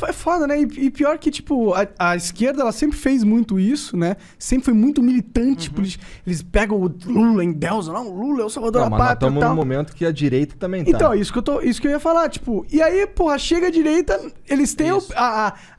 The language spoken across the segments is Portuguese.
É foda, né? E pior que, tipo, a esquerda, ela sempre fez muito isso, né? Sempre foi muito militante. Eles pegam o Lula em Deus, não, o Lula é o salvador da Mas nós pátria e estamos tal. num momento que a direita também tá. Então, isso que eu ia falar, tipo... E aí, porra, chega a direita, eles têm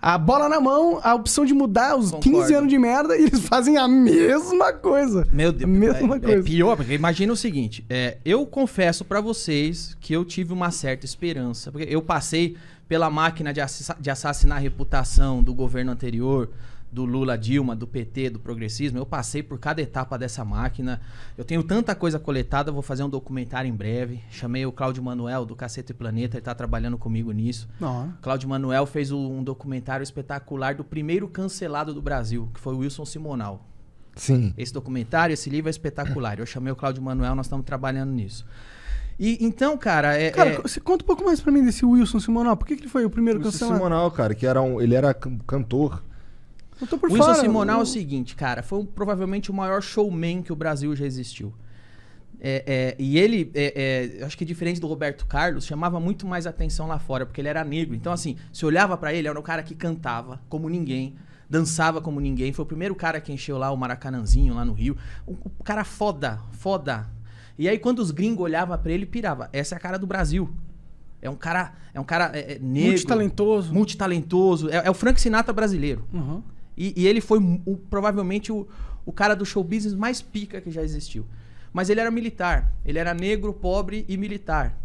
a bola na mão, a opção de mudar os 15 anos de merda e eles fazem a mesma coisa. Meu Deus, mesma coisa. É pior, porque imagina o seguinte, eu confesso pra vocês que eu tive uma certa esperança, porque eu passei pela máquina de assassinar a reputação do governo anterior, do Lula, Dilma, do PT, do progressismo. Eu passei por cada etapa dessa máquina. Eu tenho tanta coisa coletada, vou fazer um documentário em breve. Chamei o Cláudio Manuel, do Cacete e Planeta, ele tá trabalhando comigo nisso. Cláudio Manuel fez um documentário espetacular do primeiro cancelado do Brasil, que foi o Wilson Simonal. Sim. Esse documentário, esse livro é espetacular. Eu chamei o Cláudio Manuel, nós estamos trabalhando nisso. E então, cara... Cara, você conta um pouco mais pra mim desse Wilson Simonal. Por que ele foi o primeiro cancelado? Wilson Simonal, cara, que ele era cantor. Eu tô por Wilson fora. Simonal é o seguinte, cara, foi provavelmente o maior showman que o Brasil já existiu. E ele, acho que diferente do Roberto Carlos, chamava muito mais atenção lá fora, porque ele era negro. Então, assim, se olhava pra ele, era um cara que cantava como ninguém, dançava como ninguém. Foi o primeiro cara que encheu lá o Maracanãzinho, lá no Rio. O cara foda. E aí, quando os gringos olhavam pra ele, pirava. Essa é a cara do Brasil. É um cara negro. Multitalentoso. É o Frank Sinatra brasileiro. Uhum. E ele foi provavelmente o cara do show business mais pica que já existiu. Mas ele era militar. Ele era negro, pobre e militar.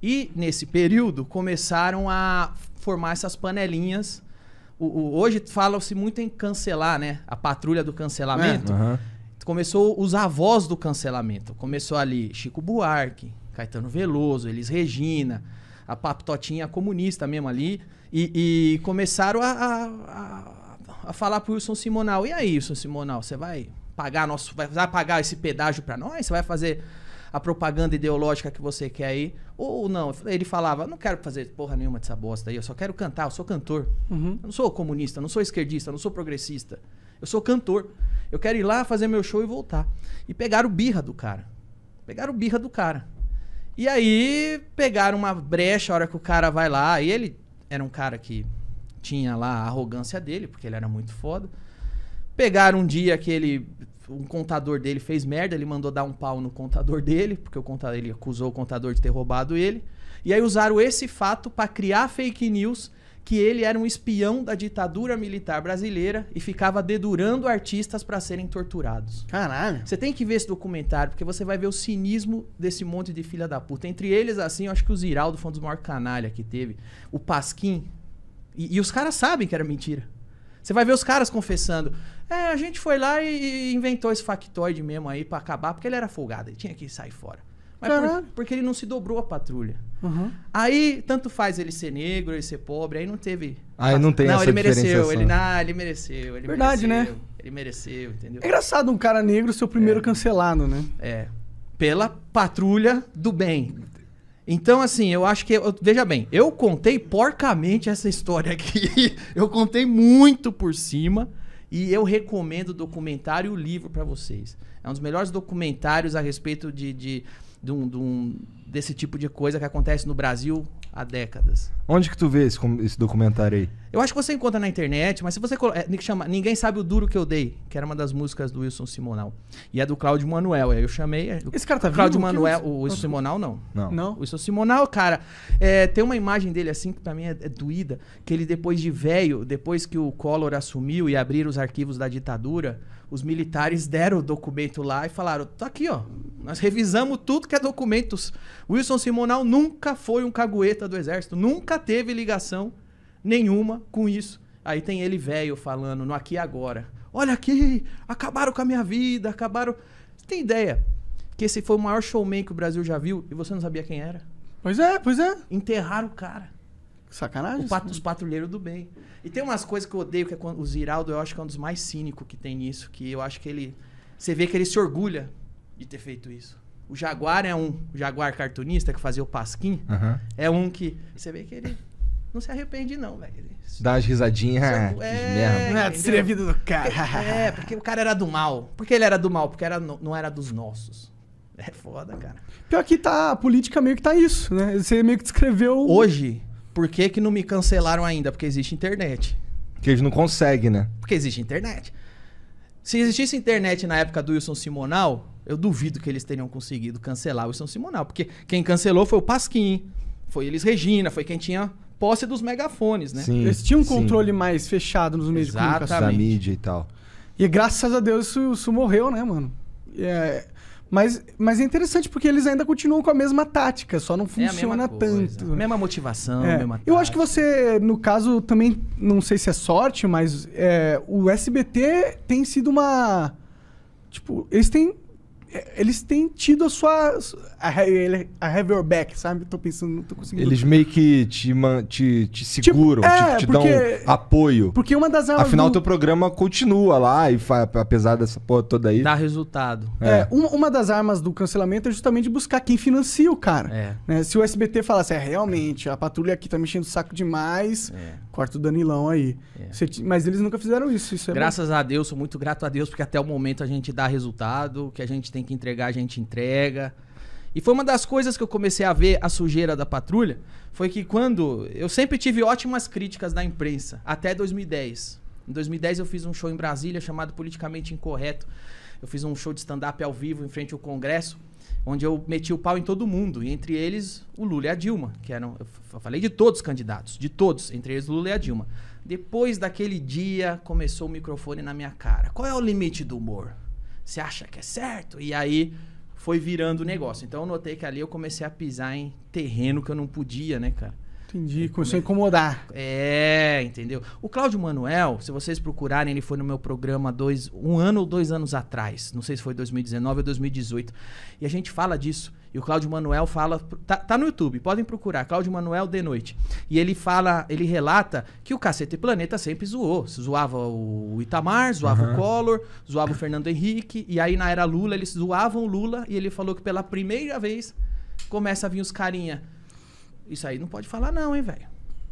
E, nesse período, começaram a formar essas panelinhas. Hoje fala-se muito em cancelar, né? A patrulha do cancelamento. Começou os avós do cancelamento. Começou ali Chico Buarque, Caetano Veloso, Elis Regina, a Papitotinha comunista mesmo ali. E começaram a falar pro Wilson Simonal. E aí, Wilson Simonal, você vai pagar esse pedágio pra nós? Você vai fazer a propaganda ideológica que você quer aí? Ou não? Ele falava, não quero fazer porra nenhuma dessa bosta aí, eu só quero cantar, eu sou cantor. Eu não sou comunista, não sou esquerdista, não sou progressista. Eu sou cantor. Eu quero ir lá fazer meu show e voltar. E pegaram birra do cara. E aí pegaram uma brecha a hora que o cara vai lá. E ele era um cara que tinha lá a arrogância dele, porque ele era muito foda. Pegaram um dia que um contador dele fez merda, ele mandou dar um pau no contador dele, porque ele acusou o contador de ter roubado ele. E aí usaram esse fato para criar fake news que ele era um espião da ditadura militar brasileira e ficava dedurando artistas para serem torturados. Caralho. Você tem que ver esse documentário, porque você vai ver o cinismo desse monte de filha da puta. Entre eles, assim, eu acho que o Ziraldo foi um dos maiores canalha que teve. O Pasquim. E os caras sabem que era mentira. Você vai ver os caras confessando. A gente foi lá e inventou esse factoide mesmo aí pra acabar, porque ele era folgado, ele tinha que sair fora. Mas porque ele não se dobrou a patrulha. Aí, tanto faz ele ser negro, ele ser pobre, aí não teve... não tem essa ele mereceu, diferenciação. ele mereceu. Verdade, né? Ele mereceu, entendeu? É engraçado um cara negro ser o primeiro cancelado, né? Pela patrulha do bem. Então, assim, eu acho que... Veja bem, eu contei porcamente essa história aqui. Eu contei muito por cima. E eu recomendo o documentário e o livro pra vocês. É um dos melhores documentários a respeito desse tipo de coisa que acontece no Brasil há décadas. Onde que tu vê esse documentário aí? Eu acho que você encontra na internet, mas se você... chama Ninguém Sabe o Duro Que Eu Dei, que era uma das músicas do Wilson Simonal. E é do Cláudio Manuel. Aí eu chamei... Esse cara tá vivo? Cláudio Manuel, o Wilson Simonal, não. Não? O Wilson Simonal, cara, tem uma imagem dele assim, que pra mim é doída, que ele depois de velho, depois que o Collor assumiu e abriram os arquivos da ditadura, os militares deram o documento lá e falaram, tá aqui, ó, nós revisamos tudo que é documentos. Wilson Simonal nunca foi um cagueta do exército, nunca teve ligação nenhuma com isso. Aí tem ele velho falando no Aqui e Agora. Olha aqui, acabaram com a minha vida, acabaram... Você tem ideia que esse foi o maior showman que o Brasil já viu e você não sabia quem era? Pois é. Enterraram o cara. Sacanagem. Os patrulheiros do bem. E tem umas coisas que eu odeio, que é quando o Ziraldo, eu acho que é um dos mais cínicos que tem nisso, que eu acho que ele... Você vê que ele se orgulha de ter feito isso. O Jaguar o Jaguar cartunista que fazia o Pasquim, é um que... Você vê que ele não se arrepende não, velho. Dá umas risadinhas, merda. Destruir a vida do cara. Porque o cara era do mal. Por que ele era do mal? Porque não era dos nossos. É foda, cara. Pior que a política meio que tá isso, né? Você meio que descreveu... Hoje, Por que que não me cancelaram ainda? Porque existe internet. Porque eles não conseguem, né? Porque existe internet. Se existisse internet na época do Wilson Simonal, eu duvido que eles teriam conseguido cancelar o Wilson Simonal. Porque quem cancelou foi o Pasquim, foi Elis Regina, foi quem tinha posse dos megafones, né? Sim, eles tinham um controle mais fechado nos meios de comunicação. Da mídia e tal. E graças a Deus isso morreu, né, mano? Mas é interessante porque eles ainda continuam com a mesma tática, só não funciona tanto. Mesma motivação, mesma tática. Eu acho que você, no caso, também, não sei se é sorte, mas o SBT tem sido uma... Tipo, eles têm tido a sua... A have your back, sabe? Tô pensando, não tô conseguindo... Eles meio que te seguram, te dão apoio. Porque uma das armas... Afinal, teu programa continua lá, e apesar dessa porra toda aí... Dá resultado. Uma das armas do cancelamento é justamente buscar quem financia o cara. Né? Se o SBT falasse, realmente, a patrulha aqui tá mexendo o saco demais, corta o Danilão aí. Mas eles nunca fizeram isso. Graças a Deus, sou muito grato a Deus, porque até o momento a gente dá resultado, o que a gente tem que entregar, a gente entrega. E foi uma das coisas que eu comecei a ver a sujeira da patrulha, foi que quando... Eu sempre tive ótimas críticas da imprensa, até 2010. Em 2010 eu fiz um show em Brasília chamado Politicamente Incorreto. Eu fiz um show de stand-up ao vivo em frente ao Congresso, onde eu meti o pau em todo mundo, e entre eles o Lula e a Dilma, que eram... Eu falei de todos os candidatos, de todos, entre eles o Lula e a Dilma. Depois daquele dia, começou o microfone na minha cara. Qual é o limite do humor? Você acha que é certo? E aí... foi virando o negócio. Então eu notei que ali eu comecei a pisar em terreno que eu não podia, né, cara? Entendi, começou a incomodar. Entendeu? O Cláudio Manuel, se vocês procurarem, ele foi no meu programa 1 ano ou 2 anos atrás. Não sei se foi 2019 ou 2018. E a gente fala disso. E o Cláudio Manuel fala... Tá no YouTube, podem procurar. Cláudio Manuel de noite. E ele fala, ele relata que o Cacete Planeta sempre zoou. Zoava o Itamar, zoava o Collor, zoava o Fernando Henrique. E aí na era Lula, eles zoavam o Lula. E ele falou que pela primeira vez começa a vir os carinha... Isso aí não pode falar não, hein, velho?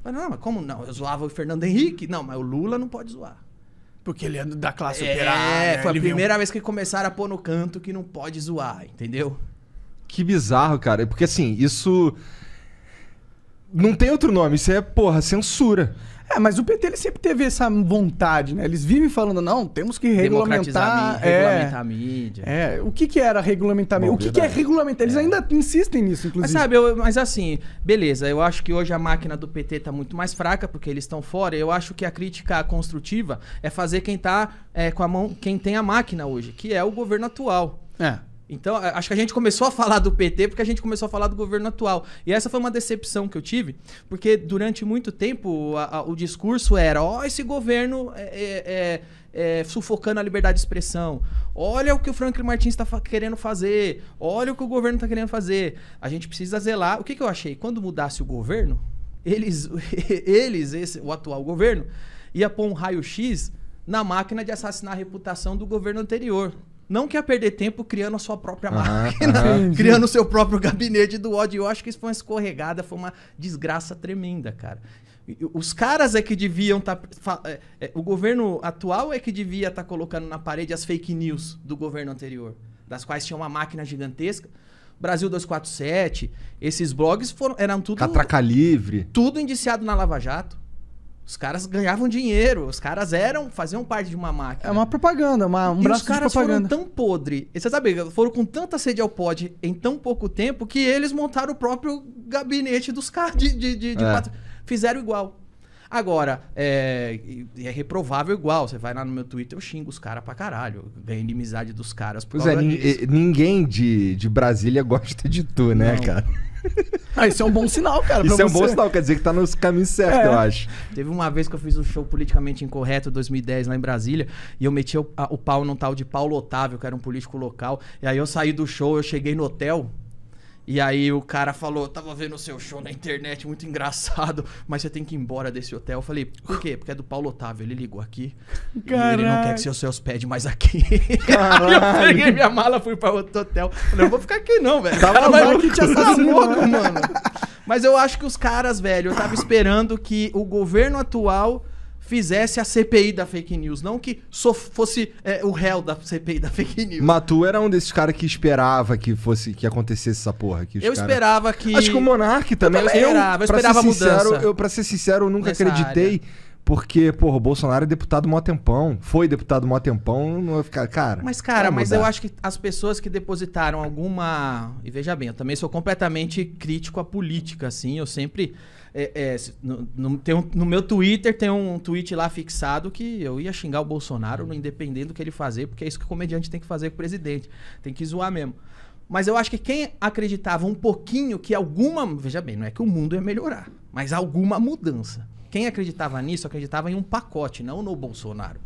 Não, mas como não? Eu zoava o Fernando Henrique? Não, mas o Lula não pode zoar. Porque ele é da classe operária. Foi a primeira vez que começaram a pôr no canto que não pode zoar, entendeu? Que bizarro, cara. Porque assim, isso... Não tem outro nome, isso é, censura. Mas o PT ele sempre teve essa vontade, né? Eles vivem falando, não, temos que regulamentar... Regulamentar a mídia. O que era regulamentar a mídia? O que é regulamentar? Eles ainda insistem nisso, inclusive. Mas sabe, mas assim, beleza, eu acho que hoje a máquina do PT tá muito mais fraca, porque eles estão fora. Eu acho que a crítica construtiva é fazer quem tá com a mão, quem tem a máquina hoje, que é o governo atual. Então, acho que a gente começou a falar do PT porque a gente começou a falar do governo atual. E essa foi uma decepção que eu tive, porque durante muito tempo o discurso era, esse governo sufocando a liberdade de expressão. Olha o que o Franklin Martins está querendo fazer. Olha o que o governo está querendo fazer. A gente precisa zelar. O que eu achei? Quando mudasse o governo, o atual governo, ia pôr um raio-x na máquina de assassinar a reputação do governo anterior. Não quer perder tempo criando a sua própria máquina, criando o seu próprio gabinete do ódio. Eu acho que isso foi uma escorregada, foi uma desgraça tremenda, cara. Os caras é que deviam estar... o governo atual é que devia estar colocando na parede as fake news do governo anterior, das quais tinha uma máquina gigantesca. Brasil 247, esses blogs eram tudo... Catraca Livre. Tudo indiciado na Lava Jato. Os caras ganhavam dinheiro, os caras faziam parte de uma máquina. É uma propaganda, um braço de propaganda. E os caras foram tão podre, você sabe, foram com tanta sede ao pod em tão pouco tempo que eles montaram o próprio gabinete dos caras fizeram igual. Agora, é reprovável igual. Você vai lá no meu Twitter, eu xingo os caras pra caralho. Eu ganho inimizade dos caras. Pois ninguém de Brasília gosta de tu, né, cara? Isso é um bom sinal, cara. Isso é um bom sinal, quer dizer que tá nos caminhos certos, eu acho. Teve uma vez que eu fiz um show Politicamente Incorreto, 2010, lá em Brasília, e eu meti o pau num tal de Paulo Otávio, que era um político local. E aí eu saí do show, eu cheguei no hotel, e aí o cara falou, tava vendo o seu show na internet, muito engraçado, mas você tem que ir embora desse hotel. Eu falei, por quê? Porque é do Paulo Otávio, ele ligou aqui, Caralho. E ele não quer que você hospede mais aqui. Aí eu peguei minha mala, fui pra outro hotel. Falei, não vou ficar aqui não, velho. Tava aqui te assassinou, mano. Mas eu acho que os caras, velho, eu tava esperando que o governo atual fizesse a CPI da fake news, não que fosse o réu da CPI da fake news. Mas tu era um desses caras que esperava que acontecesse essa porra. Esperava que... Acho que o Monark também... Eu esperava a mudança. Pra ser sincero, eu nunca acreditei... Área. Porque, porra, o Bolsonaro é deputado mó tempão. Foi deputado mó tempão, não vai ficar... Cara, mas eu acho que as pessoas que depositaram alguma... E veja bem, eu também sou completamente crítico à política, assim. Eu sempre... no meu Twitter tem um tweet lá fixado que eu ia xingar o Bolsonaro, independente do que ele fazer, porque é isso que o comediante tem que fazer com o presidente. Tem que zoar mesmo. Mas eu acho que quem acreditava um pouquinho que alguma... Veja bem, não é que o mundo ia melhorar, mas alguma mudança. Quem acreditava nisso, acreditava em um pacote, não no Bolsonaro.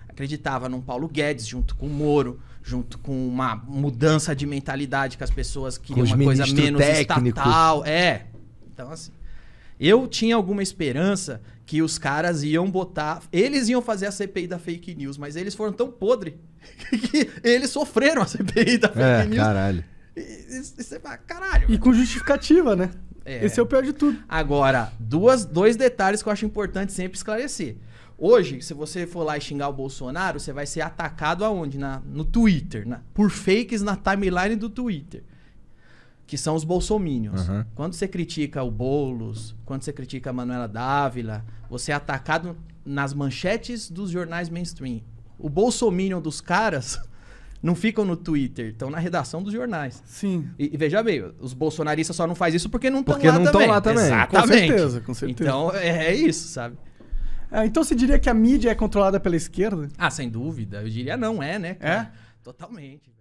Acreditava num Paulo Guedes, junto com o Moro, junto com uma mudança de mentalidade que as pessoas queriam uma coisa menos estatal. Então, assim, eu tinha alguma esperança que os caras iam botar... Eles iam fazer a CPI da fake news, mas eles foram tão podres que eles sofreram a CPI da fake news. Caralho. Caralho. E com justificativa, né? Esse é o pior de tudo. Agora, dois detalhes que eu acho importante sempre esclarecer. Hoje, se você for lá e xingar o Bolsonaro, você vai ser atacado aonde? No Twitter. Por fakes na timeline do Twitter. Que são os bolsominions. Uhum. Quando você critica o Boulos, quando você critica a Manuela Dávila, você é atacado nas manchetes dos jornais mainstream. O bolsominion dos caras... não ficam no Twitter, estão na redação dos jornais. Sim. E veja bem, os bolsonaristas só não fazem isso porque não estão lá também. Exatamente. Com certeza. Então, é isso, sabe? Então você diria que a mídia é controlada pela esquerda? Sem dúvida. Eu diria não, né? Cara? Totalmente.